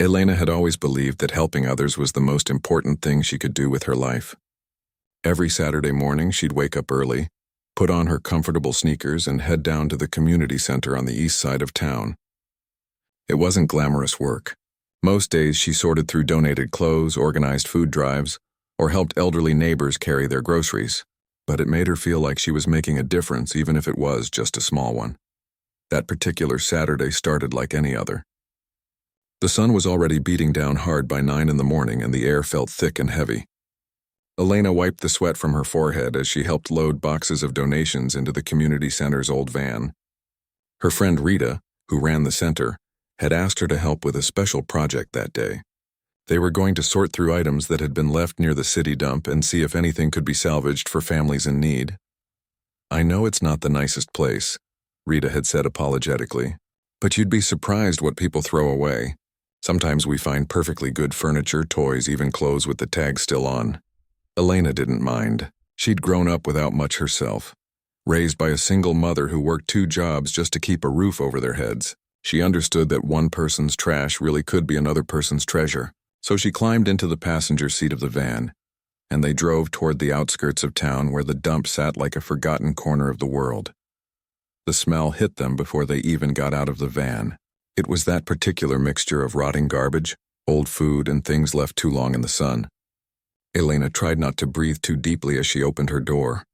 Elena had always believed that helping others was the most important thing she could do with her life. Every Saturday morning, she'd wake up early, put on her comfortable sneakers, and head down to the community center on the east side of town. It wasn't glamorous work. Most days she sorted through donated clothes, organized food drives, or helped elderly neighbors carry their groceries, but it made her feel like she was making a difference even if it was just a small one. That particular Saturday started like any other. The sun was already beating down hard by 9 in the morning and the air felt thick and heavy. Elena wiped the sweat from her forehead as she helped load boxes of donations into the community center's old van. Her friend Rita, who ran the center, had asked her to help with a special project that day. They were going to sort through items that had been left near the city dump and see if anything could be salvaged for families in need. "I know it's not the nicest place," Rita had said apologetically, "but you'd be surprised what people throw away. Sometimes we find perfectly good furniture, toys, even clothes with the tag still on." Elena didn't mind. She'd grown up without much herself, raised by a single mother who worked 2 jobs just to keep a roof over their heads. She understood that one person's trash really could be another person's treasure. So she climbed into the passenger seat of the van, and they drove toward the outskirts of town where the dump sat like a forgotten corner of the world. The smell hit them before they even got out of the van. It was that particular mixture of rotting garbage, old food, and things left too long in the sun. Elena tried not to breathe too deeply as she opened her door.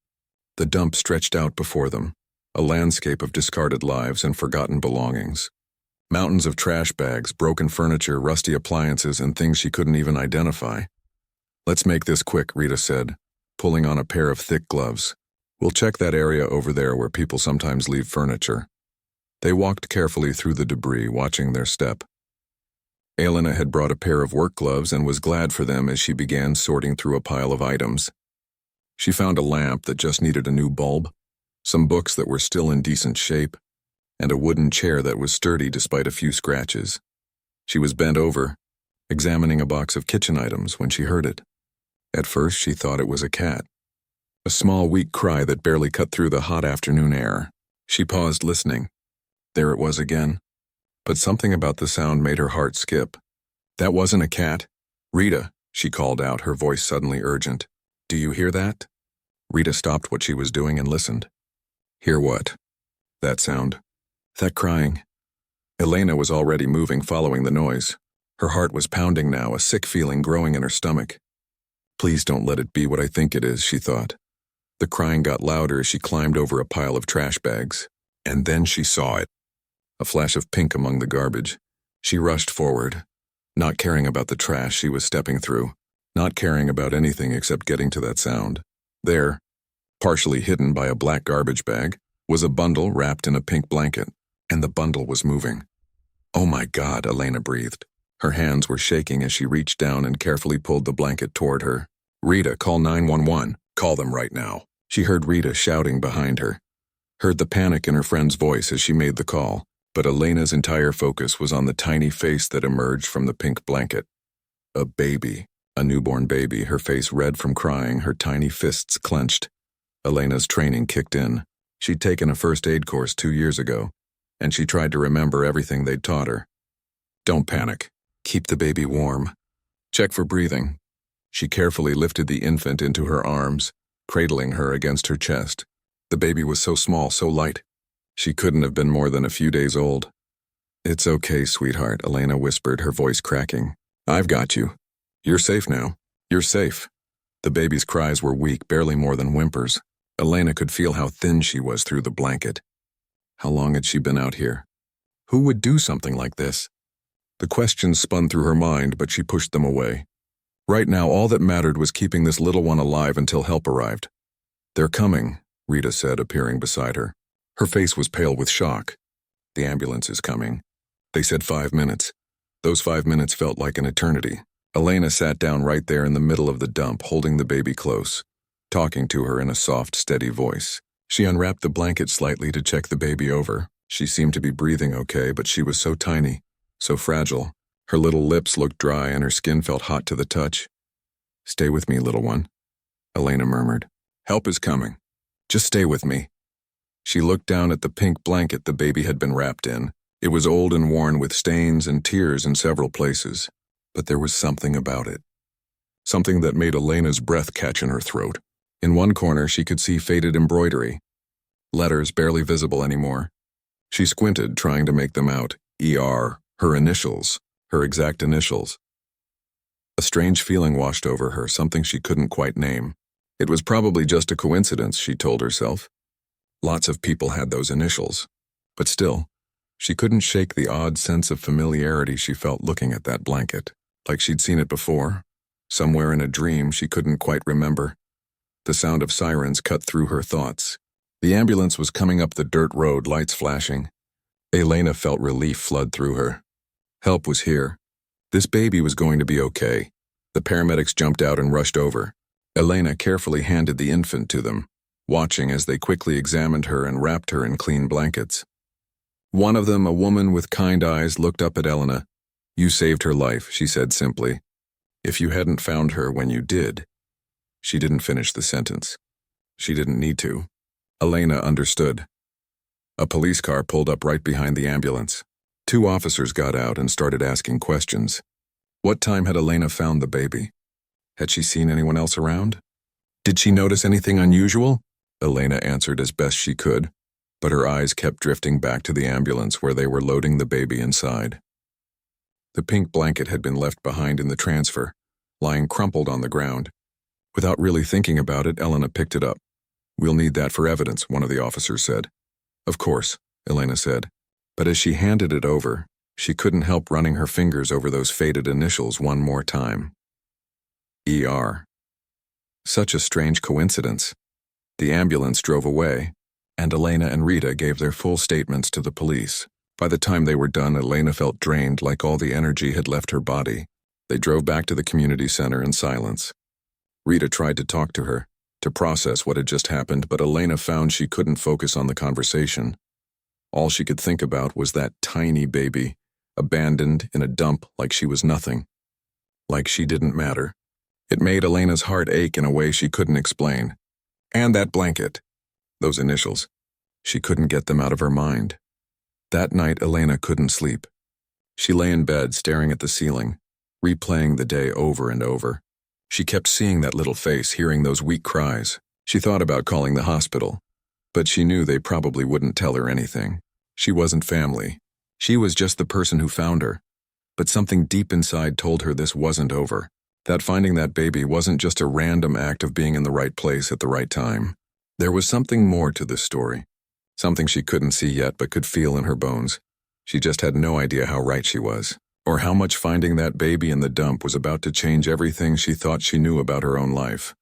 The dump stretched out before them, a landscape of discarded lives and forgotten belongings. Mountains of trash bags, broken furniture, rusty appliances, and things she couldn't even identify. "Let's make this quick," Rita said, pulling on a pair of thick gloves. "We'll check that area over there where people sometimes leave furniture." They walked carefully through the debris, watching their step. Elena had brought a pair of work gloves and was glad for them as she began sorting through a pile of items. She found a lamp that just needed a new bulb, some books that were still in decent shape, and a wooden chair that was sturdy despite a few scratches. She was bent over, examining a box of kitchen items when she heard it. At first, she thought it was a cat. A small, weak cry that barely cut through the hot afternoon air. She paused, listening. There it was again. But something about the sound made her heart skip. "That wasn't a cat. Rita," she called out, her voice suddenly urgent. "Do you hear that?" Rita stopped what she was doing and listened. "Hear what?" "That sound. That crying." Elena was already moving, following the noise. Her heart was pounding now, a sick feeling growing in her stomach. "Please don't let it be what I think it is," she thought. The crying got louder as she climbed over a pile of trash bags. And then she saw it. A flash of pink among the garbage. She rushed forward, not caring about the trash she was stepping through, not caring about anything except getting to that sound. There, partially hidden by a black garbage bag, was a bundle wrapped in a pink blanket. And the bundle was moving. "Oh my God," Elena breathed. Her hands were shaking as she reached down and carefully pulled the blanket toward her. "Rita, call 911. Call them right now." She heard Rita shouting behind her, heard the panic in her friend's voice as she made the call, but Elena's entire focus was on the tiny face that emerged from the pink blanket. A baby, a newborn baby, her face red from crying, her tiny fists clenched. Elena's training kicked in. She'd taken a first aid course 2 years ago, and she tried to remember everything they'd taught her. "Don't panic. Keep the baby warm. Check for breathing." She carefully lifted the infant into her arms, cradling her against her chest. The baby was so small, so light. She couldn't have been more than a few days old. "It's okay, sweetheart," Elena whispered, her voice cracking. "I've got you. You're safe now. You're safe." The baby's cries were weak, barely more than whimpers. Elena could feel how thin she was through the blanket. How long had she been out here? Who would do something like this? The questions spun through her mind, but she pushed them away. Right now, all that mattered was keeping this little one alive until help arrived. "They're coming," Rita said, appearing beside her. Her face was pale with shock. "The ambulance is coming." They said 5 minutes. Those 5 minutes felt like an eternity. Elena sat down right there in the middle of the dump, holding the baby close, talking to her in a soft, steady voice. She unwrapped the blanket slightly to check the baby over. She seemed to be breathing okay, but she was so tiny, so fragile. Her little lips looked dry and her skin felt hot to the touch. "Stay with me, little one," Elena murmured. "Help is coming. Just stay with me." She looked down at the pink blanket the baby had been wrapped in, It was old and worn with stains and tears in several places, but there was something about it. Something that made Elena's breath catch in her throat. In one corner, she could see faded embroidery. Letters barely visible anymore. She squinted, trying to make them out. ER, her initials, her exact initials. A strange feeling washed over her, something she couldn't quite name. It was probably just a coincidence, she told herself. Lots of people had those initials. But still, she couldn't shake the odd sense of familiarity she felt looking at that blanket, like she'd seen it before. Somewhere in a dream she couldn't quite remember. The sound of sirens cut through her thoughts. The ambulance was coming up the dirt road, lights flashing. Elena felt relief flood through her. Help was here. This baby was going to be okay. The paramedics jumped out and rushed over. Elena carefully handed the infant to them, watching as they quickly examined her and wrapped her in clean blankets. One of them, a woman with kind eyes, looked up at Elena. "You saved her life," she said simply. "If you hadn't found her when you did." She didn't finish the sentence. She didn't need to. Elena understood. A police car pulled up right behind the ambulance. 2 officers got out and started asking questions. What time had Elena found the baby? Had she seen anyone else around? Did she notice anything unusual? Elena answered as best she could, but her eyes kept drifting back to the ambulance where they were loading the baby inside. The pink blanket had been left behind in the transfer, lying crumpled on the ground. Without really thinking about it, Elena picked it up. "We'll need that for evidence," one of the officers said. "Of course," Elena said, but as she handed it over, she couldn't help running her fingers over those faded initials one more time. ER. Such a strange coincidence. The ambulance drove away, and Elena and Rita gave their full statements to the police. By the time they were done, Elena felt drained, like all the energy had left her body. They drove back to the community center in silence. Rita tried to talk to her, to process what had just happened, but Elena found she couldn't focus on the conversation. All she could think about was that tiny baby, abandoned in a dump like she was nothing. Like she didn't matter. It made Elena's heart ache in a way she couldn't explain. And that blanket. Those initials. She couldn't get them out of her mind. That night, Elena couldn't sleep. She lay in bed staring at the ceiling, replaying the day over and over. She kept seeing that little face, hearing those weak cries. She thought about calling the hospital, but she knew they probably wouldn't tell her anything. She wasn't family. She was just the person who found her. But something deep inside told her this wasn't over. That finding that baby wasn't just a random act of being in the right place at the right time. There was something more to this story. Something she couldn't see yet but could feel in her bones. She just had no idea how right she was, or how much finding that baby in the dump was about to change everything she thought she knew about her own life.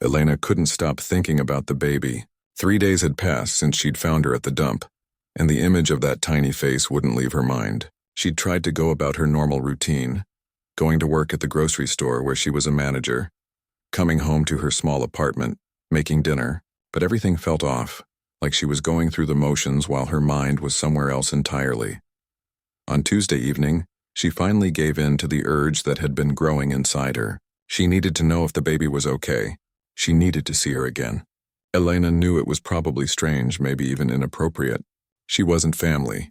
Elena couldn't stop thinking about the baby. 3 days had passed since she'd found her at the dump, and the image of that tiny face wouldn't leave her mind. She'd tried to go about her normal routine, going to work at the grocery store where she was a manager, coming home to her small apartment, making dinner, but everything felt off, like she was going through the motions while her mind was somewhere else entirely. On Tuesday evening, she finally gave in to the urge that had been growing inside her. She needed to know if the baby was okay. She needed to see her again. Elena knew it was probably strange, maybe even inappropriate. She wasn't family.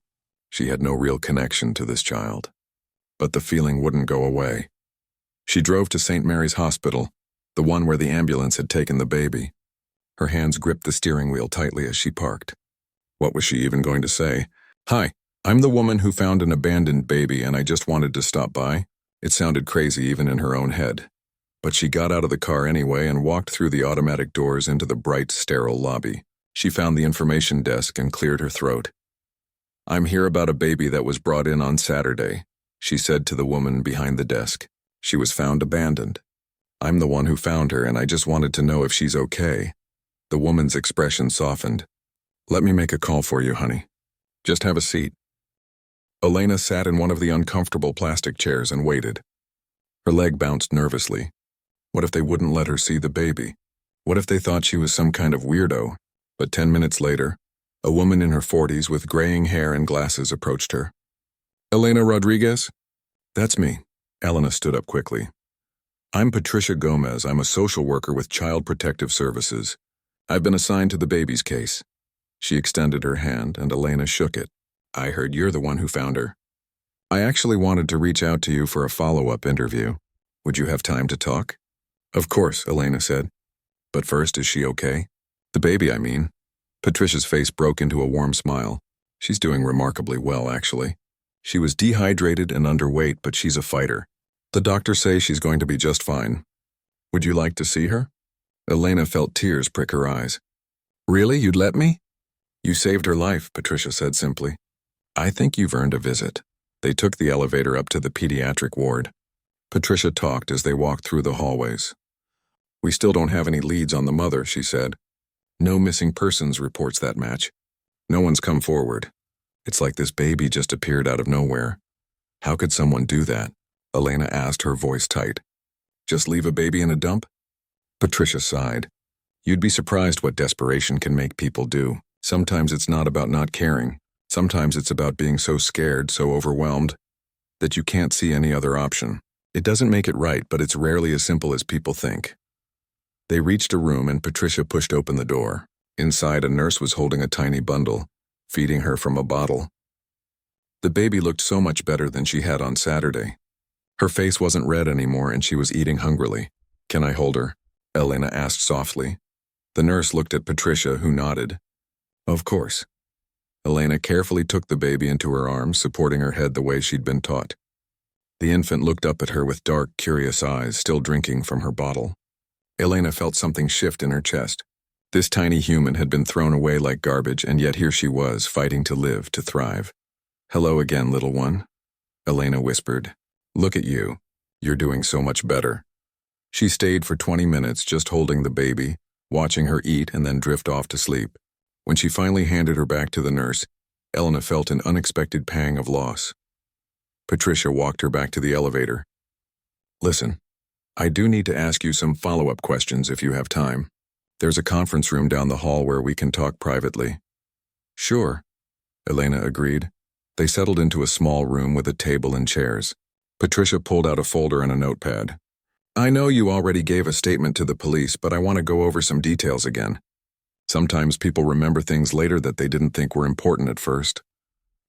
She had no real connection to this child. But the feeling wouldn't go away. She drove to St. Mary's Hospital, the one where the ambulance had taken the baby. Her hands gripped the steering wheel tightly as she parked. What was she even going to say? "Hi, I'm the woman who found an abandoned baby and I just wanted to stop by." It sounded crazy even in her own head. But she got out of the car anyway and walked through the automatic doors into the bright, sterile lobby. She found the information desk and cleared her throat. "I'm here about a baby that was brought in on Saturday," she said to the woman behind the desk. "She was found abandoned. I'm the one who found her and I just wanted to know if she's okay." The woman's expression softened. "Let me make a call for you, honey. Just have a seat." Elena sat in one of the uncomfortable plastic chairs and waited. Her leg bounced nervously. What if they wouldn't let her see the baby? What if they thought she was some kind of weirdo? But 10 minutes later, a woman in her 40s with graying hair and glasses approached her. "Elena Rodriguez?" "That's me." Elena stood up quickly. "I'm Patricia Gomez. I'm a social worker with Child Protective Services. I've been assigned to the baby's case." She extended her hand, and Elena shook it. I heard you're the one who found her. I actually wanted to reach out to you for a follow-up interview. Would you have time to talk? Of course, Elena said. But first, is she okay? The baby, I mean. Patricia's face broke into a warm smile. She's doing remarkably well, actually. She was dehydrated and underweight, but she's a fighter. The doctors say she's going to be just fine. Would you like to see her? Elena felt tears prick her eyes. Really, you'd let me? You saved her life, Patricia said simply. I think you've earned a visit. They took the elevator up to the pediatric ward. Patricia talked as they walked through the hallways. We still don't have any leads on the mother, she said. No missing persons reports that match. No one's come forward. It's like this baby just appeared out of nowhere. How could someone do that? Elena asked, her voice tight. Just leave a baby in a dump? Patricia sighed. You'd be surprised what desperation can make people do. Sometimes it's not about not caring. Sometimes it's about being so scared, so overwhelmed, that you can't see any other option. It doesn't make it right, but it's rarely as simple as people think. They reached a room and Patricia pushed open the door. Inside, a nurse was holding a tiny bundle, feeding her from a bottle. The baby looked so much better than she had on Saturday. Her face wasn't red anymore and she was eating hungrily. Can I hold her? Elena asked softly. The nurse looked at Patricia, who nodded. Of course. Elena carefully took the baby into her arms, supporting her head the way she'd been taught. The infant looked up at her with dark, curious eyes, still drinking from her bottle. Elena felt something shift in her chest. This tiny human had been thrown away like garbage, and yet here she was, fighting to live, to thrive. Hello again, little one, Elena whispered. Look at you. You're doing so much better. She stayed for 20 minutes, just holding the baby, watching her eat and then drift off to sleep. When she finally handed her back to the nurse, Elena felt an unexpected pang of loss. Patricia walked her back to the elevator. Listen, I do need to ask you some follow-up questions if you have time. There's a conference room down the hall where we can talk privately. Sure, Elena agreed. They settled into a small room with a table and chairs. Patricia pulled out a folder and a notepad. I know you already gave a statement to the police, but I want to go over some details again. Sometimes people remember things later that they didn't think were important at first.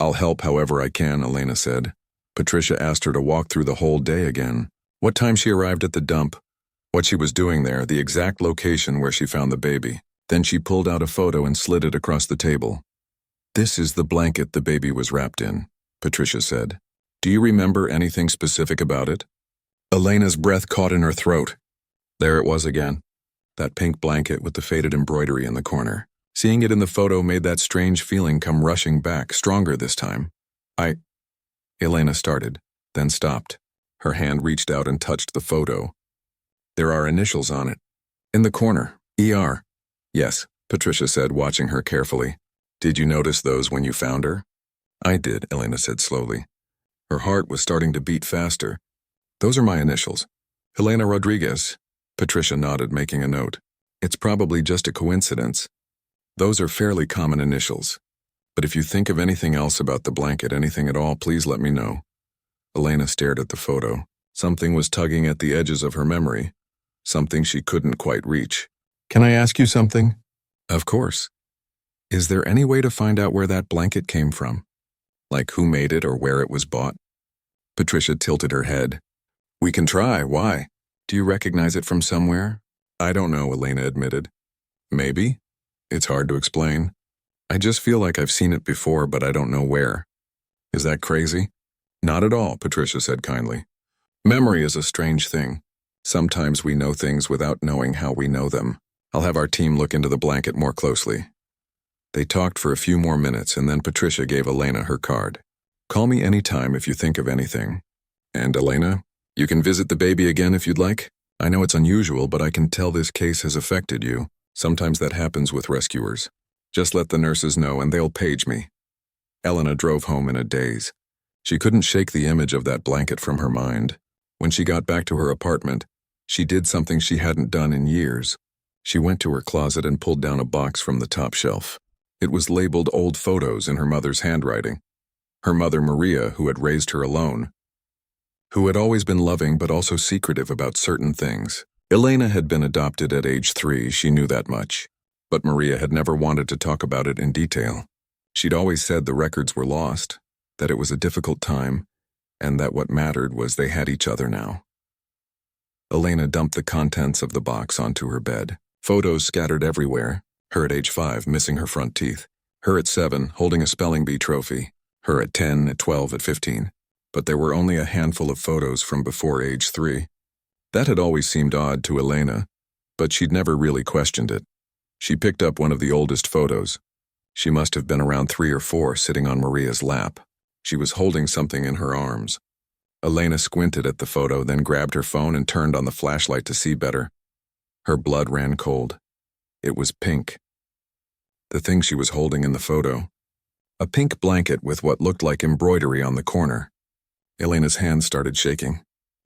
I'll help however I can, Elena said. Patricia asked her to walk through the whole day again. What time she arrived at the dump, what she was doing there, the exact location where she found the baby. Then she pulled out a photo and slid it across the table. This is the blanket the baby was wrapped in, Patricia said. Do you remember anything specific about it? Elena's breath caught in her throat. There it was again. That pink blanket with the faded embroidery in the corner. Seeing it in the photo made that strange feeling come rushing back, stronger this time. Elena started, then stopped. Her hand reached out and touched the photo. There are initials on it. In the corner, ER. Yes, Patricia said, watching her carefully. Did you notice those when you found her? I did, Elena said slowly. Her heart was starting to beat faster. Those are my initials. Helena Rodriguez. Patricia nodded, making a note. It's probably just a coincidence. Those are fairly common initials. But if you think of anything else about the blanket, anything at all, please let me know. Elena stared at the photo. Something was tugging at the edges of her memory. Something she couldn't quite reach. Can I ask you something? Of course. Is there any way to find out where that blanket came from? Like who made it or where it was bought? Patricia tilted her head. We can try. Why? Do you recognize it from somewhere? I don't know, Elena admitted. Maybe. It's hard to explain. I just feel like I've seen it before, but I don't know where. Is that crazy? Not at all, Patricia said kindly. Memory is a strange thing. Sometimes we know things without knowing how we know them. I'll have our team look into the blanket more closely. They talked for a few more minutes, and then Patricia gave Elena her card. Call me anytime if you think of anything. And Elena, you can visit the baby again if you'd like. I know it's unusual, but I can tell this case has affected you. Sometimes that happens with rescuers. Just let the nurses know and they'll page me. Elena drove home in a daze. She couldn't shake the image of that blanket from her mind. When she got back to her apartment, she did something she hadn't done in years. She went to her closet and pulled down a box from the top shelf. It was labeled old photos in her mother's handwriting. Her mother, Maria, who had raised her alone, who had always been loving but also secretive about certain things. Elena had been adopted at age 3, she knew that much. But Maria had never wanted to talk about it in detail. She'd always said the records were lost, that it was a difficult time, and that what mattered was they had each other now. Elena dumped the contents of the box onto her bed. Photos scattered everywhere. Her at age 5, missing her front teeth. Her at 7, holding a spelling bee trophy. Her at 10, at 12, at 15. But there were only a handful of photos from before age 3. That had always seemed odd to Elena, but she'd never really questioned it. She picked up one of the oldest photos. She must have been around 3 or 4, sitting on Maria's lap. She was holding something in her arms. Elena squinted at the photo, then grabbed her phone and turned on the flashlight to see better. Her blood ran cold. It was pink. The thing she was holding in the photo. A pink blanket with what looked like embroidery on the corner. Elena's hands started shaking.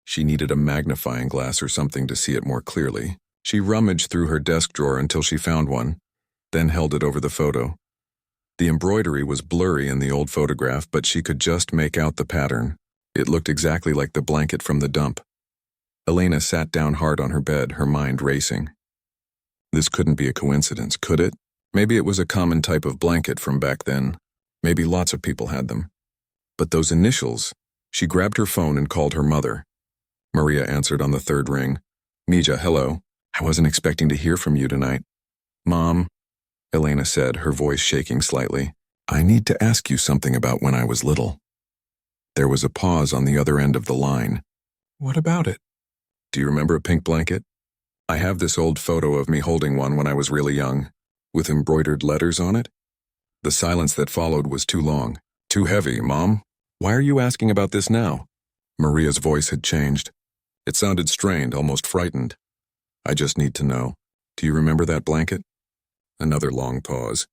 She needed a magnifying glass or something to see it more clearly. She rummaged through her desk drawer until she found one, then held it over the photo. The embroidery was blurry in the old photograph, but she could just make out the pattern. It looked exactly like the blanket from the dump. Elena sat down hard on her bed, her mind racing. This couldn't be a coincidence, could it? Maybe it was a common type of blanket from back then. Maybe lots of people had them. But those initials. She grabbed her phone and called her mother. Maria answered on the 3rd ring. "Mija, hello. I wasn't expecting to hear from you tonight." "Mom," Elena said, her voice shaking slightly, "I need to ask you something about when I was little." There was a pause on the other end of the line. "What about it?" "Do you remember a pink blanket? I have this old photo of me holding one when I was really young, with embroidered letters on it." The silence that followed was too long. "Too heavy, Mom. Why are you asking about this now?" Maria's voice had changed. It sounded strained, almost frightened. "I just need to know. Do you remember that blanket?" Another long pause.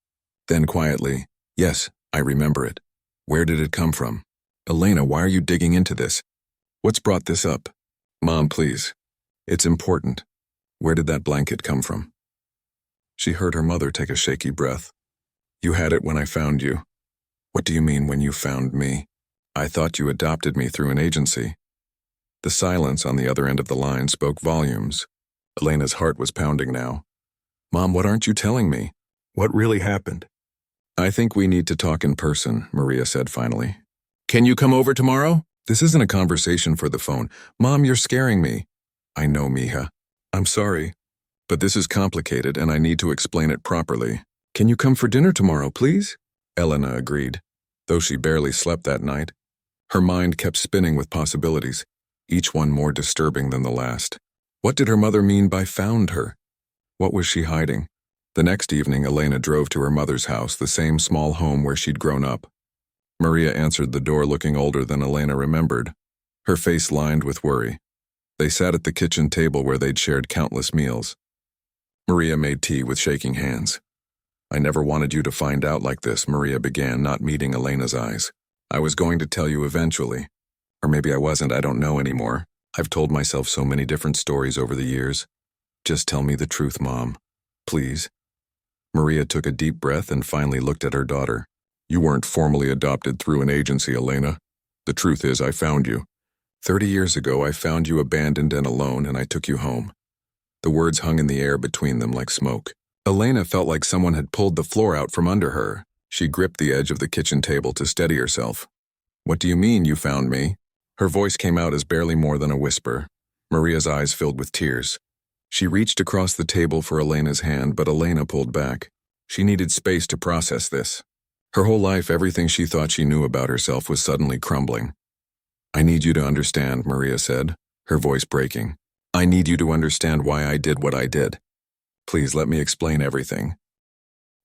Then quietly, "Yes, I remember it. Where did it come from?" "Elena, why are you digging into this? What's brought this up?" "Mom, please. It's important. Where did that blanket come from?" She heard her mother take a shaky breath. "You had it when I found you." "What do you mean when you found me?" "I thought you adopted me through an agency." The silence on the other end of the line spoke volumes. Elena's heart was pounding now. "Mom, what aren't you telling me? What really happened?" "I think we need to talk in person," Maria said finally. "Can you come over tomorrow?" "This isn't a conversation for the phone. Mom, you're scaring me." "I know, Mija. I'm sorry. But this is complicated and I need to explain it properly. Can you come for dinner tomorrow, please?" Elena agreed, though she barely slept that night. Her mind kept spinning with possibilities, each one more disturbing than the last. What did her mother mean by found her? What was she hiding? The next evening, Elena drove to her mother's house, the same small home where she'd grown up. Maria answered the door looking older than Elena remembered, her face lined with worry. They sat at the kitchen table where they'd shared countless meals. Maria made tea with shaking hands. "I never wanted you to find out like this," Maria began, not meeting Elena's eyes. "I was going to tell you eventually. Or maybe I wasn't, I don't know anymore. I've told myself so many different stories over the years. Just tell me the truth, Mom. Please." Maria took a deep breath and finally looked at her daughter. "You weren't formally adopted through an agency, Elena. The truth is, I found you. 30 years ago, I found you abandoned and alone, and I took you home." The words hung in the air between them like smoke. Elena felt like someone had pulled the floor out from under her. She gripped the edge of the kitchen table to steady herself. "What do you mean, you found me?" Her voice came out as barely more than a whisper. Maria's eyes filled with tears. She reached across the table for Elena's hand, but Elena pulled back. She needed space to process this. Her whole life, everything she thought she knew about herself was suddenly crumbling. "I need you to understand," Maria said, her voice breaking. "I need you to understand why I did what I did. Please let me explain everything."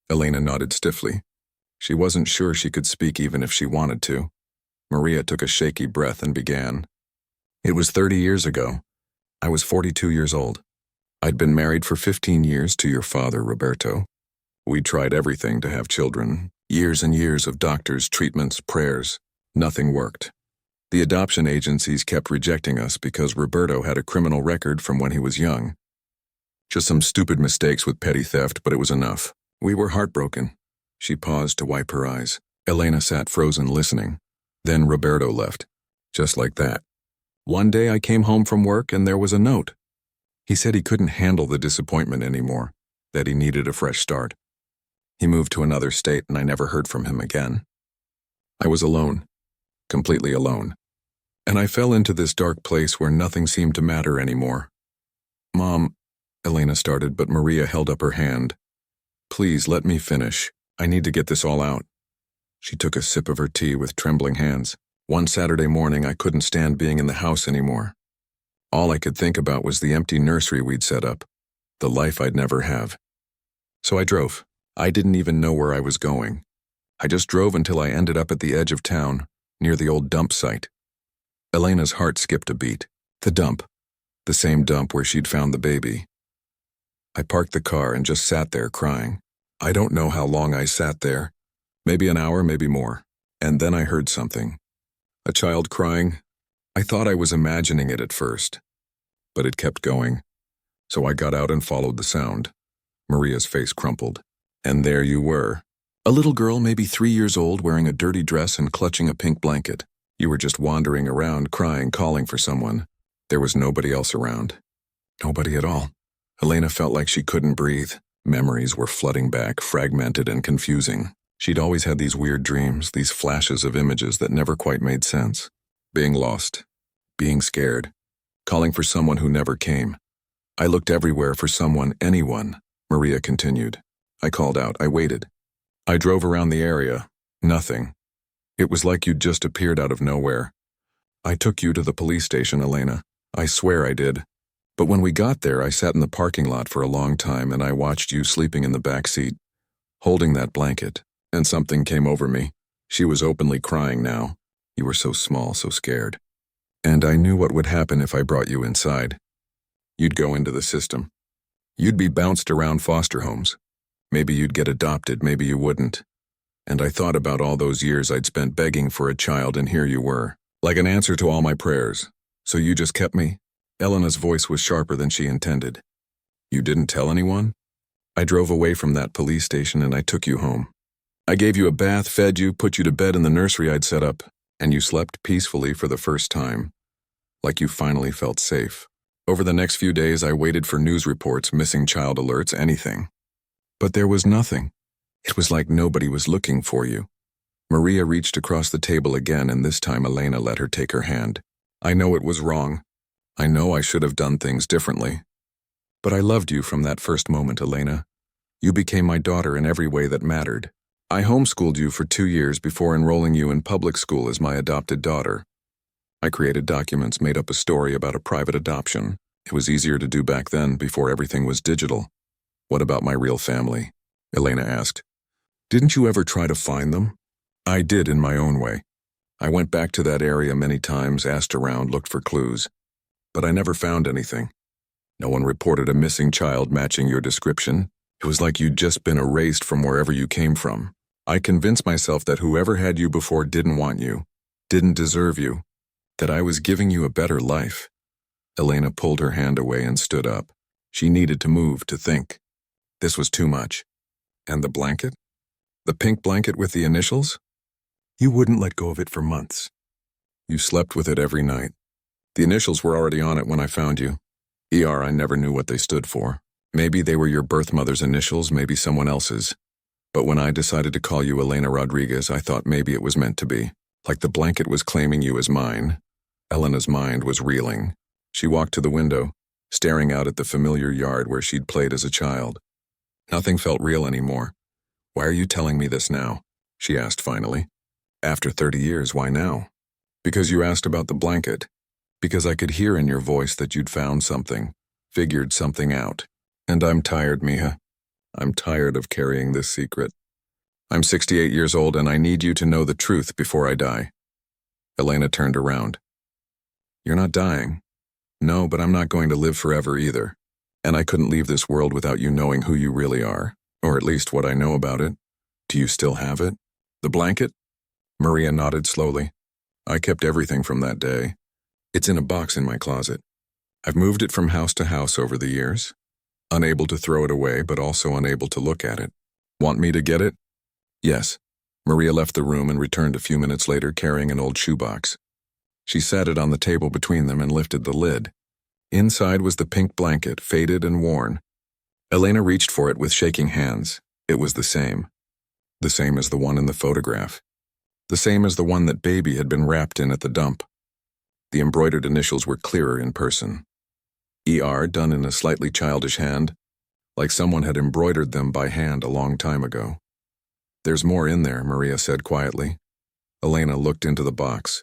Elena nodded stiffly. She wasn't sure she could speak even if she wanted to. Maria took a shaky breath and began. "It was 30 years ago. I was 42 years old. I'd been married for 15 years to your father, Roberto. We tried everything to have children. Years and years of doctors, treatments, prayers. Nothing worked. The adoption agencies kept rejecting us because Roberto had a criminal record from when he was young. Just some stupid mistakes with petty theft, but it was enough. We were heartbroken." She paused to wipe her eyes. Elena sat frozen listening. Then Roberto left. Just like that. One day I came home from work and there was a note. He said he couldn't handle the disappointment anymore, that he needed a fresh start. He moved to another state and I never heard from him again. I was alone, completely alone. And I fell into this dark place where nothing seemed to matter anymore. Mom, Elena started, but Maria held up her hand. Please let me finish. I need to get this all out. She took a sip of her tea with trembling hands. One Saturday morning, I couldn't stand being in the house anymore. All I could think about was the empty nursery we'd set up, the life I'd never have. So I drove. I didn't even know where I was going. I just drove until I ended up at the edge of town, near the old dump site. Elena's heart skipped a beat. The dump. The same dump where she'd found the baby. I parked the car and just sat there crying. I don't know how long I sat there. Maybe an hour, maybe more. And then I heard something. A child crying. I thought I was imagining it at first. But it kept going. So I got out and followed the sound. Maria's face crumpled. And there you were. A little girl, maybe 3 years old, wearing a dirty dress and clutching a pink blanket. You were just wandering around, crying, calling for someone. There was nobody else around. Nobody at all. Elena felt like she couldn't breathe. Memories were flooding back, fragmented and confusing. She'd always had these weird dreams, these flashes of images that never quite made sense. Being lost. Being scared. Calling for someone who never came. I looked everywhere for someone, anyone, Maria continued. I called out. I waited. I drove around the area. Nothing. It was like you'd just appeared out of nowhere. I took you to the police station, Elena. I swear I did. But when we got there, I sat in the parking lot for a long time and I watched you sleeping in the back seat, holding that blanket, and something came over me. She was openly crying now. You were so small, so scared. And I knew what would happen if I brought you inside. You'd go into the system. You'd be bounced around foster homes. Maybe you'd get adopted, maybe you wouldn't. And I thought about all those years I'd spent begging for a child, and here you were, like an answer to all my prayers. So you just kept me? Elena's voice was sharper than she intended. You didn't tell anyone? I drove away from that police station and I took you home. I gave you a bath, fed you, put you to bed in the nursery I'd set up, and you slept peacefully for the first time, like you finally felt safe. Over the next few days, I waited for news reports, missing child alerts, anything. But there was nothing. It was like nobody was looking for you. Maria reached across the table again, and this time Elena let her take her hand. I know it was wrong. I know I should have done things differently. But I loved you from that first moment, Elena. You became my daughter in every way that mattered. I homeschooled you for 2 years before enrolling you in public school as my adopted daughter. I created documents, made up a story about a private adoption. It was easier to do back then, before everything was digital. What about my real family? Elena asked. Didn't you ever try to find them? I did in my own way. I went back to that area many times, asked around, looked for clues. But I never found anything. No one reported a missing child matching your description. It was like you'd just been erased from wherever you came from. I convinced myself that whoever had you before didn't want you, didn't deserve you, that I was giving you a better life. Elena pulled her hand away and stood up. She needed to move, to think. This was too much. And the blanket? The pink blanket with the initials? You wouldn't let go of it for months. You slept with it every night. The initials were already on it when I found you. I never knew what they stood for. Maybe they were your birth mother's initials, maybe someone else's. But when I decided to call you Elena Rodriguez, I thought maybe it was meant to be. Like the blanket was claiming you as mine. Elena's mind was reeling. She walked to the window, staring out at the familiar yard where she'd played as a child. Nothing felt real anymore. Why are you telling me this now? She asked finally. After 30 years, why now? Because you asked about the blanket. Because I could hear in your voice that you'd found something, figured something out. And I'm tired, Mija. I'm tired of carrying this secret. I'm 68 years old and I need you to know the truth before I die. Elena turned around. You're not dying. No, but I'm not going to live forever either. And I couldn't leave this world without you knowing who you really are, or at least what I know about it. Do you still have it? The blanket? Maria nodded slowly. I kept everything from that day. It's in a box in my closet. I've moved it from house to house over the years. Unable to throw it away, but also unable to look at it. Want me to get it? Yes. Maria left the room and returned a few minutes later carrying an old shoebox. She sat it on the table between them and lifted the lid. Inside was the pink blanket, faded and worn. Elena reached for it with shaking hands. It was the same. The same as the one in the photograph. The same as the one that baby had been wrapped in at the dump. The embroidered initials were clearer in person. ER done in a slightly childish hand, like someone had embroidered them by hand a long time ago. There's more in there, Maria said quietly. Elena looked into the box.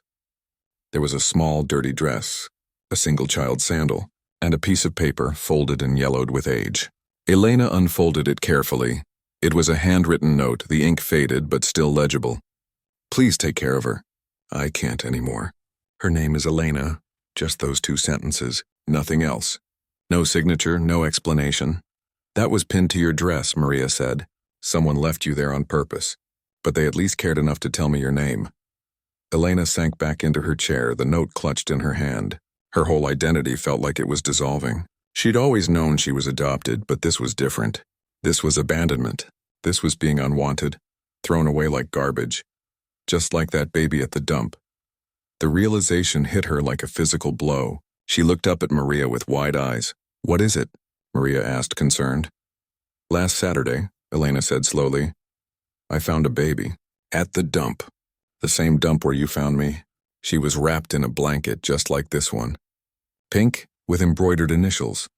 There was a small, dirty dress, a single child sandal, and a piece of paper folded and yellowed with age. Elena unfolded it carefully. It was a handwritten note, the ink faded but still legible. Please take care of her. I can't anymore. Her name is Elena. Just those 2 sentences. Nothing else. No signature, no explanation. That was pinned to your dress, Maria said. Someone left you there on purpose. But they at least cared enough to tell me your name. Elena sank back into her chair, the note clutched in her hand. Her whole identity felt like it was dissolving. She'd always known she was adopted, but this was different. This was abandonment. This was being unwanted, thrown away like garbage. Just like that baby at the dump. The realization hit her like a physical blow. She looked up at Maria with wide eyes. What is it? Maria asked, concerned. Last Saturday, Elena said slowly, I found a baby. At the dump. The same dump where you found me. She was wrapped in a blanket just like this one. Pink, with embroidered initials.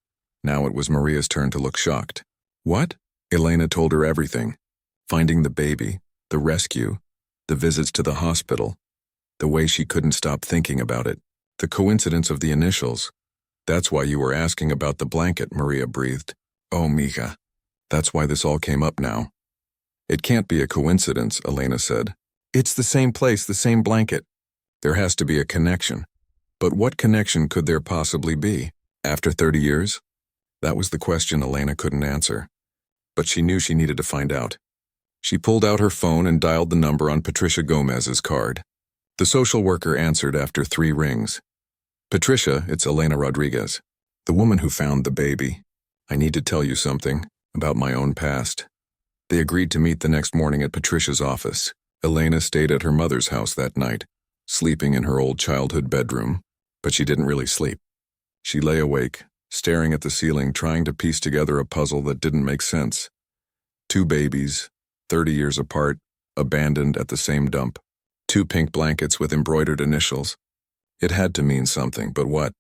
Now it was Maria's turn to look shocked. What? Elena told her everything. Finding the baby, the rescue, the visits to the hospital, the way she couldn't stop thinking about it, the coincidence of the initials. That's why you were asking about the blanket, Maria breathed. Oh, mija. That's why this all came up now. It can't be a coincidence, Elena said. It's the same place, the same blanket. There has to be a connection. But what connection could there possibly be? After 30 years? That was the question Elena couldn't answer. But she knew she needed to find out. She pulled out her phone and dialed the number on Patricia Gomez's card. The social worker answered after 3 rings. Patricia, it's Elena Rodriguez, the woman who found the baby. I need to tell you something about my own past. They agreed to meet the next morning at Patricia's office. Elena stayed at her mother's house that night, sleeping in her old childhood bedroom, but she didn't really sleep. She lay awake, staring at the ceiling, trying to piece together a puzzle that didn't make sense. 2 babies, 30 years apart, abandoned at the same dump. 2 pink blankets with embroidered initials. It had to mean something, but what?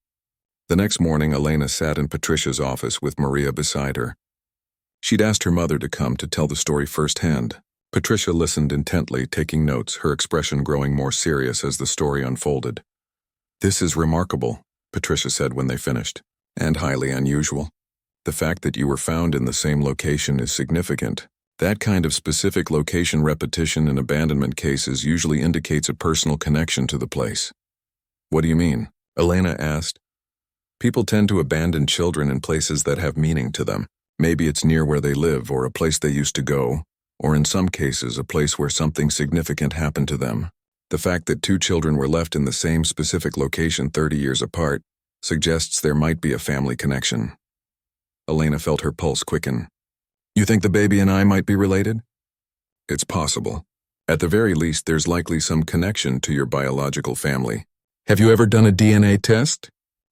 The next morning, Elena sat in Patricia's office with Maria beside her. She'd asked her mother to come to tell the story firsthand. Patricia listened intently, taking notes, her expression growing more serious as the story unfolded. This is remarkable, Patricia said when they finished, and highly unusual. The fact that you were found in the same location is significant. That kind of specific location repetition in abandonment cases usually indicates a personal connection to the place. What do you mean? Elena asked. People tend to abandon children in places that have meaning to them. Maybe it's near where they live or a place they used to go, or in some cases a place where something significant happened to them. The fact that 2 children were left in the same specific location 30 years apart suggests there might be a family connection. Elena felt her pulse quicken. You think the baby and I might be related? It's possible. At the very least, there's likely some connection to your biological family. Have you ever done a DNA test?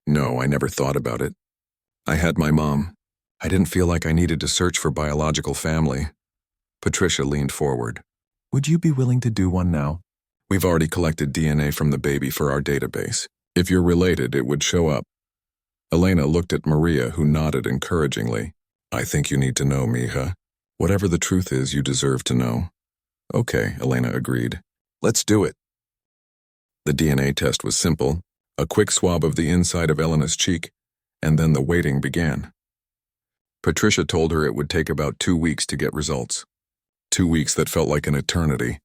No, I never thought about it. I had my mom. I didn't feel like I needed to search for biological family. Patricia leaned forward. Would you be willing to do one now? We've already collected DNA from the baby for our database. If you're related, it would show up. Elena looked at Maria, who nodded encouragingly. I think you need to know, mija. Whatever the truth is, you deserve to know. Okay, Elena agreed. Let's do it. The DNA test was simple, a quick swab of the inside of Elena's cheek, and then the waiting began. Patricia told her it would take about 2 weeks to get results. 2 weeks that felt like an eternity.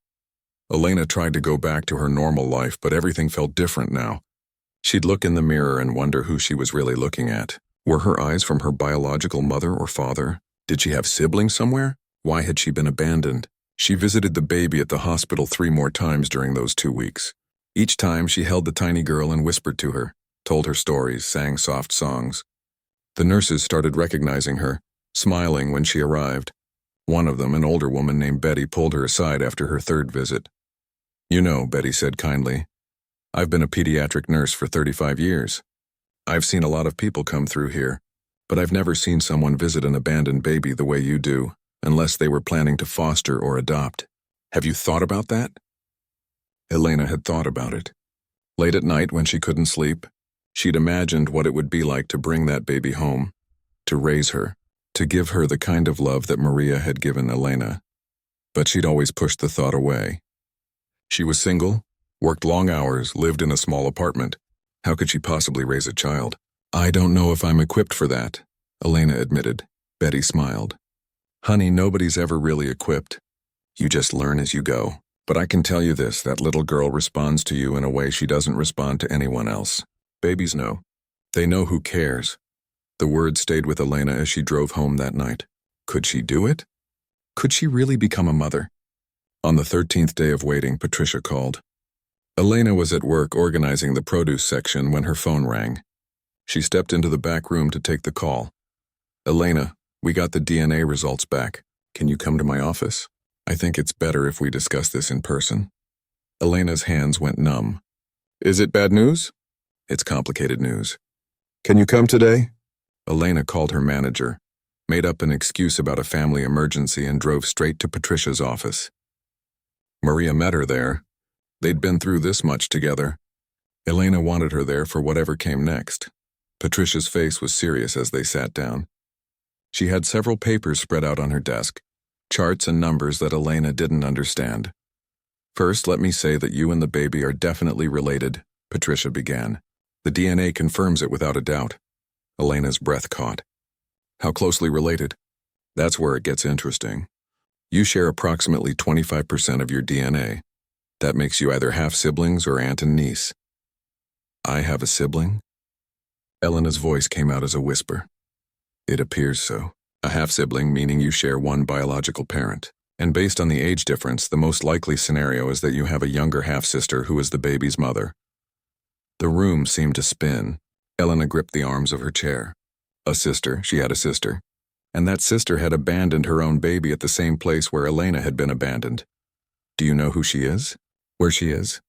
Elena tried to go back to her normal life, but everything felt different now. She'd look in the mirror and wonder who she was really looking at. Were her eyes from her biological mother or father? Did she have siblings somewhere? Why had she been abandoned? She visited the baby at the hospital 3 more times during those 2 weeks. Each time she held the tiny girl and whispered to her, told her stories, sang soft songs. The nurses started recognizing her, smiling when she arrived. One of them, an older woman named Betty, pulled her aside after her 3rd visit. You know, Betty said kindly, I've been a pediatric nurse for 35 years. I've seen a lot of people come through here, but I've never seen someone visit an abandoned baby the way you do. unless they were planning to foster or adopt. Have you thought about that? Elena had thought about it. Late at night when she couldn't sleep, she'd imagined what it would be like to bring that baby home, to raise her, to give her the kind of love that Maria had given Elena. But she'd always pushed the thought away. She was single, worked long hours, lived in a small apartment. How could she possibly raise a child? I don't know if I'm equipped for that, Elena admitted. Betty smiled. Honey, nobody's ever really equipped. You just learn as you go. But I can tell you this, that little girl responds to you in a way she doesn't respond to anyone else. Babies know. They know who cares. The word stayed with Elena as she drove home that night. Could she do it? Could she really become a mother? On the 13th day of waiting, Patricia called. Elena was at work organizing the produce section when her phone rang. She stepped into the back room to take the call. Elena, we got the DNA results back. Can you come to my office? I think it's better if we discuss this in person. Elena's hands went numb. Is it bad news? It's complicated news. Can you come today? Elena called her manager, made up an excuse about a family emergency, and drove straight to Patricia's office. Maria met her there. They'd been through this much together. Elena wanted her there for whatever came next. Patricia's face was serious as they sat down. She had several papers spread out on her desk, charts and numbers that Elena didn't understand. First, let me say that you and the baby are definitely related, Patricia began. The DNA confirms it without a doubt. Elena's breath caught. How closely related? That's where it gets interesting. You share approximately 25% of your DNA. That makes you either half-siblings or aunt and niece. I have a sibling? Elena's voice came out as a whisper. It appears so. A half-sibling meaning you share one biological parent. And based on the age difference, the most likely scenario is that you have a younger half-sister who is the baby's mother. The room seemed to spin. Elena gripped the arms of her chair. A sister, she had a sister. And that sister had abandoned her own baby at the same place where Elena had been abandoned. Do you know who she is? Where she is?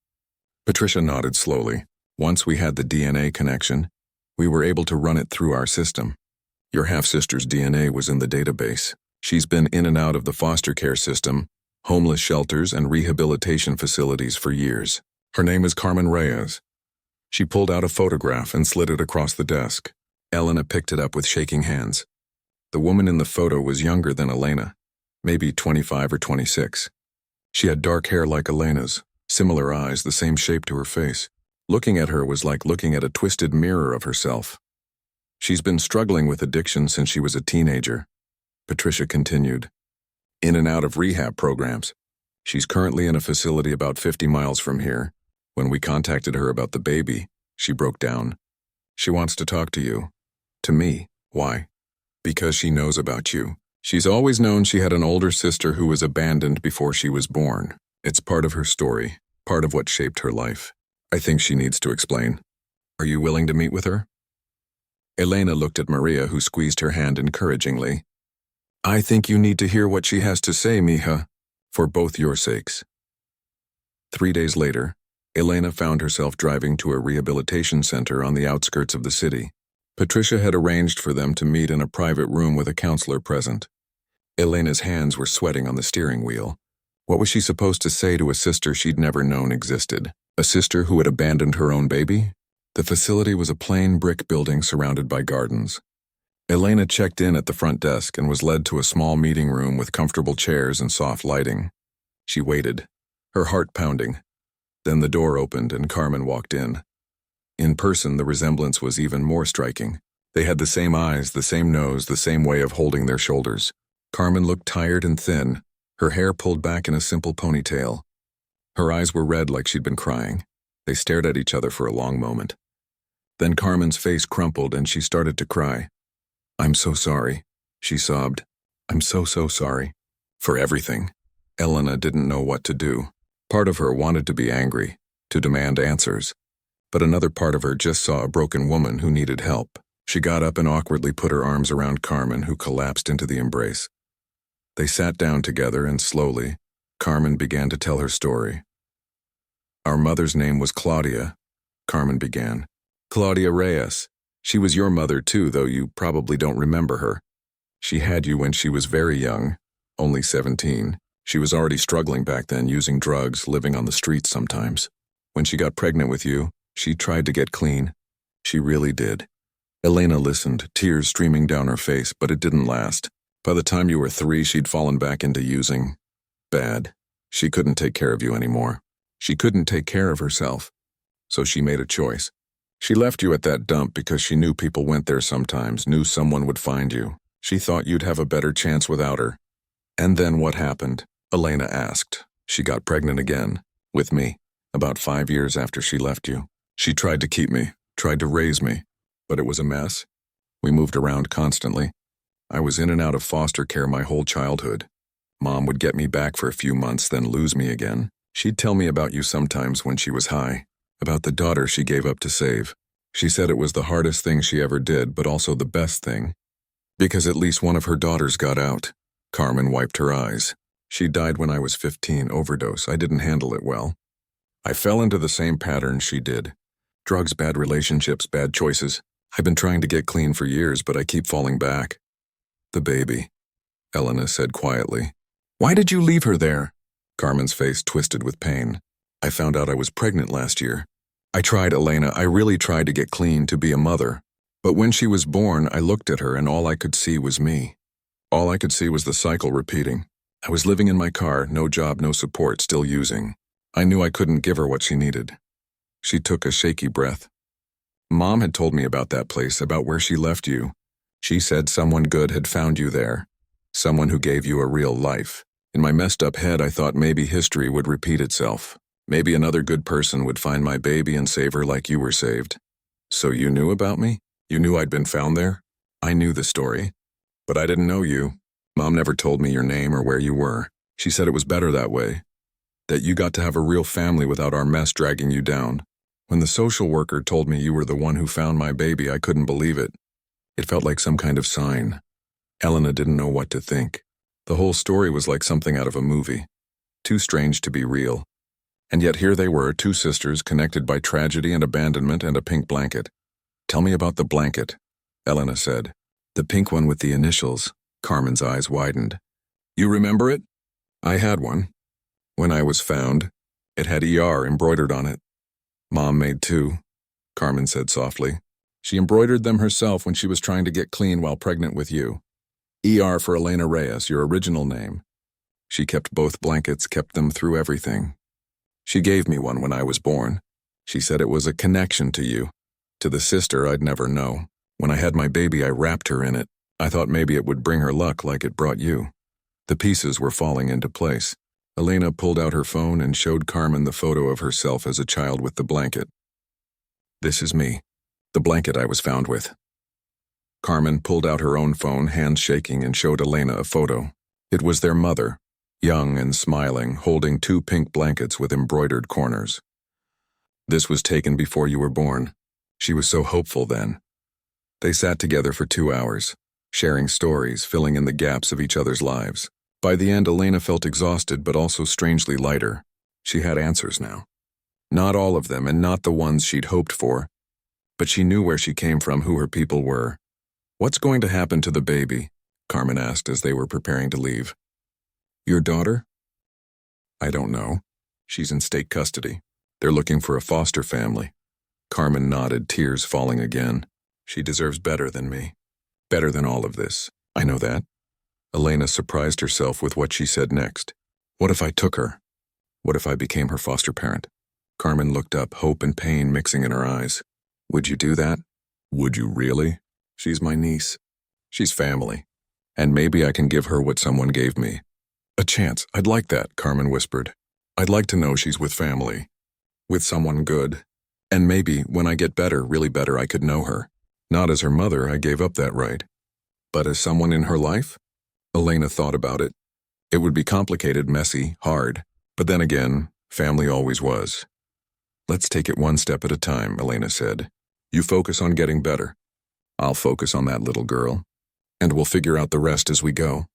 Patricia nodded slowly. Once we had the DNA connection, we were able to run it through our system. Your half-sister's DNA was in the database. She's been in and out of the foster care system, homeless shelters, and rehabilitation facilities for years. Her name is Carmen Reyes. She pulled out a photograph and slid it across the desk. Elena picked it up with shaking hands. The woman in the photo was younger than Elena, maybe 25 or 26. She had dark hair like Elena's, similar eyes, the same shape to her face. Looking at her was like looking at a twisted mirror of herself. She's been struggling with addiction since she was a teenager. Patricia continued. In and out of rehab programs. She's currently in a facility about 50 miles from here. When we contacted her about the baby, she broke down. She wants to talk to you. To me. Why? Because she knows about you. She's always known she had an older sister who was abandoned before she was born. It's part of her story, part of what shaped her life. I think she needs to explain. Are you willing to meet with her? Elena looked at Maria, who squeezed her hand encouragingly. I think you need to hear what she has to say, mija, for both your sakes. 3 days later, Elena found herself driving to a rehabilitation center on the outskirts of the city. Patricia had arranged for them to meet in a private room with a counselor present. Elena's hands were sweating on the steering wheel. What was she supposed to say to a sister she'd never known existed? A sister who had abandoned her own baby? The facility was a plain brick building surrounded by gardens. Elena checked in at the front desk and was led to a small meeting room with comfortable chairs and soft lighting. She waited, her heart pounding. Then the door opened and Carmen walked in. In person, the resemblance was even more striking. They had the same eyes, the same nose, the same way of holding their shoulders. Carmen looked tired and thin, her hair pulled back in a simple ponytail. Her eyes were red like she'd been crying. They stared at each other for a long moment. Then Carmen's face crumpled and she started to cry. I'm so sorry, she sobbed. I'm so sorry. For everything. Elena didn't know what to do. Part of her wanted to be angry, to demand answers. But another part of her just saw a broken woman who needed help. She got up and awkwardly put her arms around Carmen, who collapsed into the embrace. They sat down together and slowly, Carmen began to tell her story. Our mother's name was Claudia, Carmen began. Claudia Reyes. She was your mother too, though you probably don't remember her. She had you when she was very young, only 17. She was already struggling back then, using drugs, living on the streets sometimes. When she got pregnant with you, she tried to get clean. She really did. Elena listened, tears streaming down her face, but it didn't last. By the time you were 3, she'd fallen back into using. Bad. She couldn't take care of you anymore. She couldn't take care of herself. So she made a choice. She left you at that dump because she knew people went there sometimes, knew someone would find you. She thought you'd have a better chance without her. And then what happened? Elena asked. She got pregnant again. With me. About 5 years after she left you. She tried to keep me, tried to raise me. But it was a mess. We moved around constantly. I was in and out of foster care my whole childhood. Mom would get me back for a few months, then lose me again. She'd tell me about you sometimes when she was high, about the daughter she gave up to save. She said it was the hardest thing she ever did, but also the best thing. Because at least one of her daughters got out. Carmen wiped her eyes. She died when I was 15, overdose. I didn't handle it well. I fell into the same pattern she did. Drugs, bad relationships, bad choices. I've been trying to get clean for years, but I keep falling back. The baby, Elena said quietly. Why did you leave her there? Carmen's face twisted with pain. I found out I was pregnant last year. I tried, Elena, I really tried to get clean, to be a mother. But when she was born, I looked at her and all I could see was me. All I could see was the cycle repeating. I was living in my car, no job, no support, still using. I knew I couldn't give her what she needed. She took a shaky breath. Mom had told me about that place, about where she left you. She said someone good had found you there. Someone who gave you a real life. In my messed up head, I thought maybe history would repeat itself. Maybe another good person would find my baby and save her like you were saved. So you knew about me? You knew I'd been found there? I knew the story. But I didn't know you. Mom never told me your name or where you were. She said it was better that way. That you got to have a real family without our mess dragging you down. When the social worker told me you were the one who found my baby, I couldn't believe it. It felt like some kind of sign. Elena didn't know what to think. The whole story was like something out of a movie. Too strange to be real. And yet here they were, 2 sisters connected by tragedy and abandonment and a pink blanket. Tell me about the blanket, Elena said. The pink one with the initials. Carmen's eyes widened. You remember it? I had one. When I was found, it had ER embroidered on it. Mom made 2, Carmen said softly. She embroidered them herself when she was trying to get clean while pregnant with you. ER for Elena Reyes, your original name. She kept both blankets, kept them through everything. She gave me one when I was born. She said it was a connection to you, to the sister I'd never know. When I had my baby, I wrapped her in it. I thought maybe it would bring her luck like it brought you. The pieces were falling into place. Elena pulled out her phone and showed Carmen the photo of herself as a child with the blanket. This is me, the blanket I was found with. Carmen pulled out her own phone, hands shaking, and showed Elena a photo. It was their mother, young and smiling, holding 2 pink blankets with embroidered corners. This was taken before you were born. She was so hopeful then. They sat together for 2 hours, sharing stories, filling in the gaps of each other's lives. By the end, Elena felt exhausted but also strangely lighter. She had answers now. Not all of them, and not the ones she'd hoped for. But she knew where she came from, who her people were. What's going to happen to the baby? Carmen asked as they were preparing to leave. Your daughter? I don't know. She's in state custody. They're looking for a foster family. Carmen nodded, tears falling again. She deserves better than me. Better than all of this. I know that. Elena surprised herself with what she said next. What if I took her? What if I became her foster parent? Carmen looked up, hope and pain mixing in her eyes. Would you do that? Would you really? She's my niece. She's family. And maybe I can give her what someone gave me. A chance. I'd like that, Carmen whispered. I'd like to know she's with family. With someone good. And maybe, when I get better, really better, I could know her. Not as her mother, I gave up that right. But as someone in her life? Elena thought about it. It would be complicated, messy, hard. But then again, family always was. Let's take it one step at a time, Elena said. You focus on getting better. I'll focus on that little girl. And we'll figure out the rest as we go.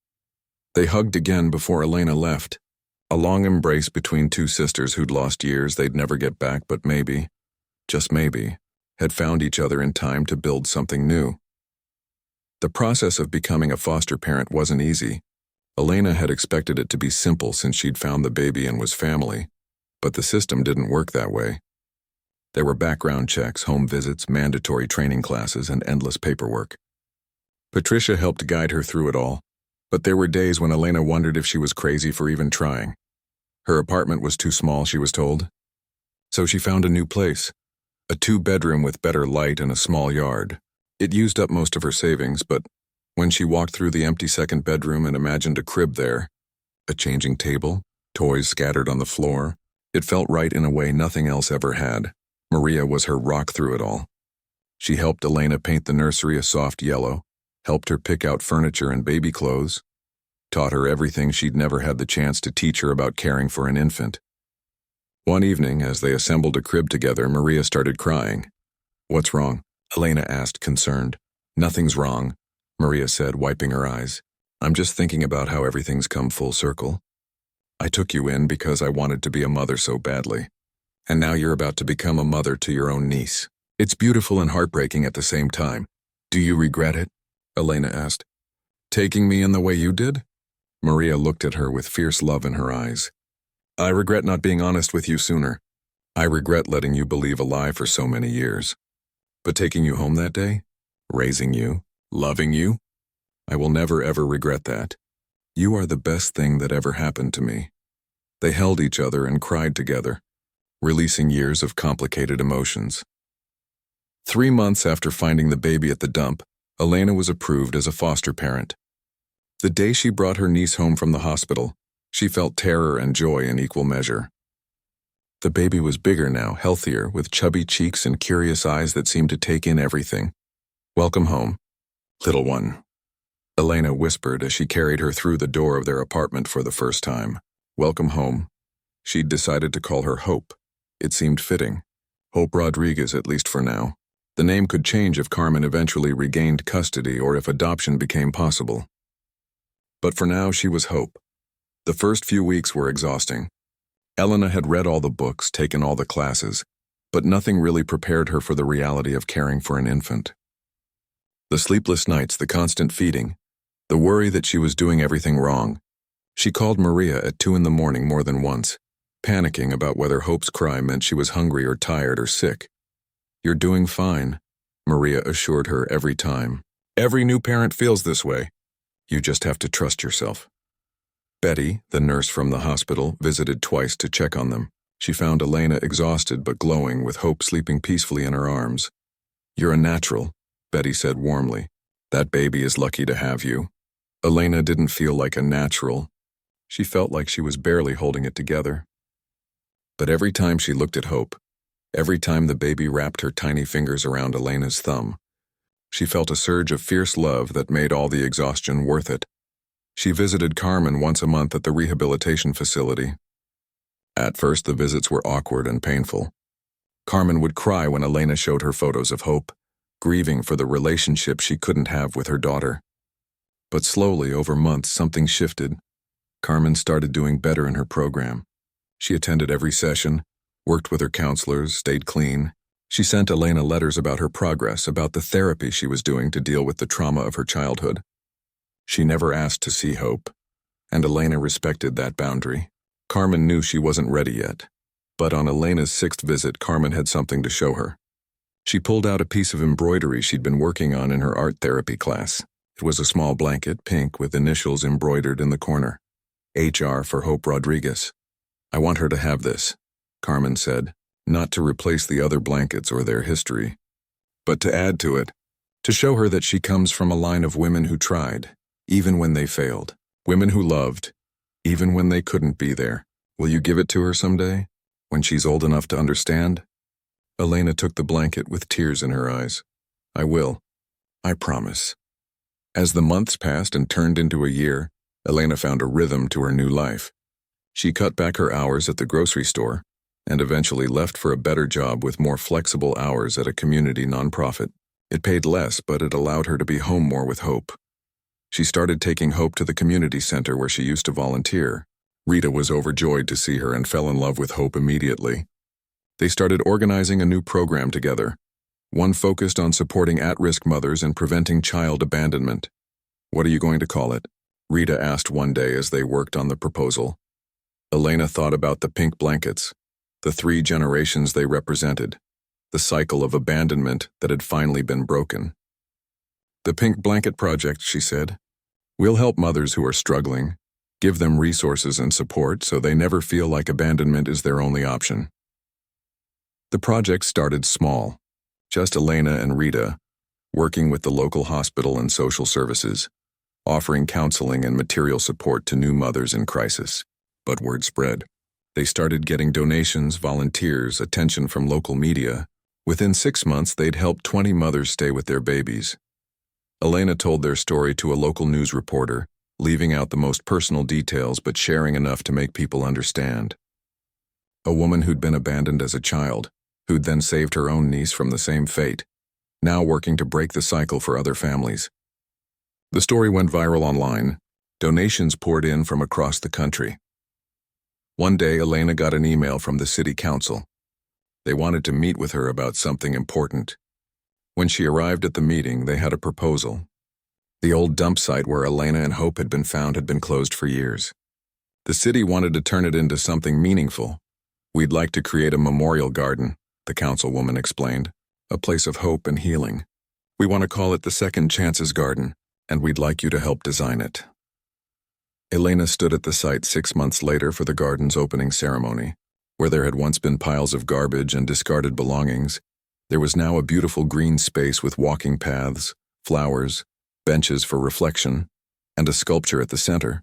They hugged again before Elena left. A long embrace between 2 sisters who'd lost years they'd never get back, but maybe, just maybe, had found each other in time to build something new. The process of becoming a foster parent wasn't easy. Elena had expected it to be simple since she'd found the baby and was family, but the system didn't work that way. There were background checks, home visits, mandatory training classes, and endless paperwork. Patricia helped guide her through it all, but there were days when Elena wondered if she was crazy for even trying. Her apartment was too small, she was told. So she found a new place, a 2-bedroom with better light and a small yard. It used up most of her savings, but when she walked through the empty second bedroom and imagined a crib there, a changing table, toys scattered on the floor, it felt right in a way nothing else ever had. Maria was her rock through it all. She helped Elena paint the nursery a soft yellow, helped her pick out furniture and baby clothes, taught her everything she'd never had the chance to teach her about caring for an infant. One evening, as they assembled a crib together, Maria started crying. "What's wrong?" Elena asked, concerned. "Nothing's wrong," Maria said, wiping her eyes. "I'm just thinking about how everything's come full circle. I took you in because I wanted to be a mother so badly. And now you're about to become a mother to your own niece. It's beautiful and heartbreaking at the same time. Do you regret it?" Elena asked. "Taking me in the way you did?" Maria looked at her with fierce love in her eyes. "I regret not being honest with you sooner. I regret letting you believe a lie for so many years. But taking you home that day, raising you, loving you, I will never ever regret that. You are the best thing that ever happened to me." They held each other and cried together, releasing years of complicated emotions. 3 months after finding the baby at the dump, Elena was approved as a foster parent. The day she brought her niece home from the hospital, she felt terror and joy in equal measure. The baby was bigger now, healthier, with chubby cheeks and curious eyes that seemed to take in everything. "Welcome home, little one," Elena whispered as she carried her through the door of their apartment for the first time. Welcome home. She'd decided to call her Hope. It seemed fitting. Hope Rodriguez, at least for now. The name could change if Carmen eventually regained custody or if adoption became possible. But for now, she was Hope. The first few weeks were exhausting. Elena had read all the books, taken all the classes, but nothing really prepared her for the reality of caring for an infant. The sleepless nights, the constant feeding, the worry that she was doing everything wrong. She called Maria at 2 a.m. more than once, panicking about whether Hope's cry meant she was hungry or tired or sick. "You're doing fine," Maria assured her every time. "Every new parent feels this way. You just have to trust yourself." Betty, the nurse from the hospital, visited twice to check on them. She found Elena exhausted but glowing, with Hope sleeping peacefully in her arms. "You're a natural," Betty said warmly. "That baby is lucky to have you." Elena didn't feel like a natural. She felt like she was barely holding it together. But every time she looked at Hope, every time the baby wrapped her tiny fingers around Elena's thumb, she felt a surge of fierce love that made all the exhaustion worth it. She visited Carmen once a month at the rehabilitation facility. At first, the visits were awkward and painful. Carmen would cry when Elena showed her photos of Hope, grieving for the relationship she couldn't have with her daughter. But slowly, over months, something shifted. Carmen started doing better in her program. She attended every session, worked with her counselors, stayed clean. She sent Elena letters about her progress, about the therapy she was doing to deal with the trauma of her childhood. She never asked to see Hope, and Elena respected that boundary. Carmen knew she wasn't ready yet, but on Elena's 6th visit, Carmen had something to show her. She pulled out a piece of embroidery she'd been working on in her art therapy class. It was a small blanket, pink, with initials embroidered in the corner. HR for Hope Rodriguez. "I want her to have this," Carmen said, not to replace the other blankets or their history, but to add to it, to show her that she comes from a line of women who tried, even when they failed, women who loved, even when they couldn't be there. "Will you give it to her someday, when she's old enough to understand?" Elena took the blanket with tears in her eyes. "I will. I promise." As the months passed and turned into a year, Elena found a rhythm to her new life. She cut back her hours at the grocery store and eventually left for a better job with more flexible hours at a community nonprofit. It paid less, but it allowed her to be home more with Hope. She started taking Hope to the community center where she used to volunteer. Rita was overjoyed to see her and fell in love with Hope immediately. They started organizing a new program together, one focused on supporting at-risk mothers and preventing child abandonment. "What are you going to call it?" Rita asked one day as they worked on the proposal. Elena thought about the pink blankets, the 3 generations they represented, the cycle of abandonment that had finally been broken. "The Pink Blanket Project," she said. "We'll help mothers who are struggling, give them resources and support so they never feel like abandonment is their only option." The project started small, just Elena and Rita, working with the local hospital and social services, offering counseling and material support to new mothers in crisis. But word spread. They started getting donations, volunteers, attention from local media. Within 6 months, they'd helped 20 mothers stay with their babies. Elena told their story to a local news reporter, leaving out the most personal details but sharing enough to make people understand. A woman who'd been abandoned as a child, who'd then saved her own niece from the same fate, now working to break the cycle for other families. The story went viral online. Donations poured in from across the country. One day, Elena got an email from the city council. They wanted to meet with her about something important. When she arrived at the meeting, they had a proposal. The old dump site where Elena and Hope had been found had been closed for years. The city wanted to turn it into something meaningful. "We'd like to create a memorial garden," the councilwoman explained, "a place of hope and healing. We want to call it the Second Chances Garden, and we'd like you to help design it." Elena stood at the site 6 months later for the garden's opening ceremony. Where there had once been piles of garbage and discarded belongings, there was now a beautiful green space with walking paths, flowers, benches for reflection, and a sculpture at the center.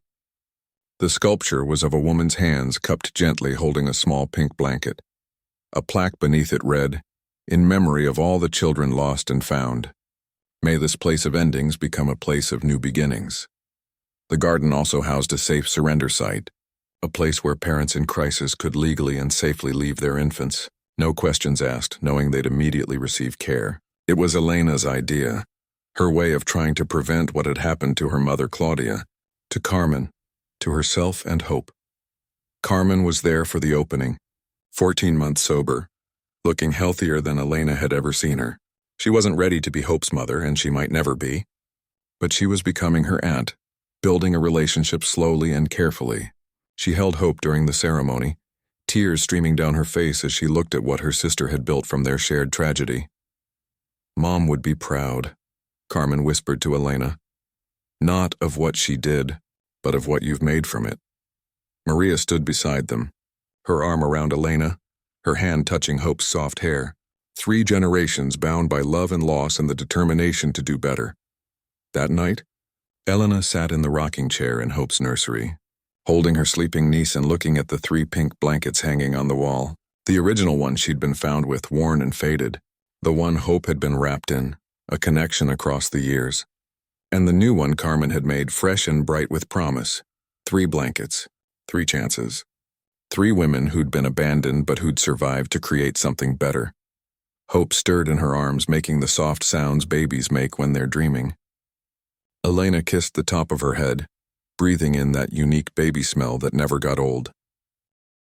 The sculpture was of a woman's hands cupped gently holding a small pink blanket. A plaque beneath it read, "In memory of all the children lost and found. May this place of endings become a place of new beginnings." The garden also housed a safe surrender site, a place where parents in crisis could legally and safely leave their infants, no questions asked, knowing they'd immediately receive care. It was Elena's idea, her way of trying to prevent what had happened to her mother Claudia, to Carmen, to herself and Hope. Carmen was there for the opening, 14 months sober, looking healthier than Elena had ever seen her. She wasn't ready to be Hope's mother, and she might never be, but she was becoming her aunt, building a relationship slowly and carefully. She held Hope during the ceremony, tears streaming down her face as she looked at what her sister had built from their shared tragedy. "Mom would be proud," Carmen whispered to Elena. "Not of what she did, but of what you've made from it." Maria stood beside them, her arm around Elena, her hand touching Hope's soft hair. 3 generations bound by love and loss and the determination to do better. That night, Elena sat in the rocking chair in Hope's nursery, holding her sleeping niece and looking at the 3 pink blankets hanging on the wall. The original one she'd been found with, worn and faded. The one Hope had been wrapped in, a connection across the years. And the new one Carmen had made, fresh and bright with promise. 3 blankets, 3 chances. 3 women who'd been abandoned but who'd survived to create something better. Hope stirred in her arms, making the soft sounds babies make when they're dreaming. Elena kissed the top of her head, breathing in that unique baby smell that never got old.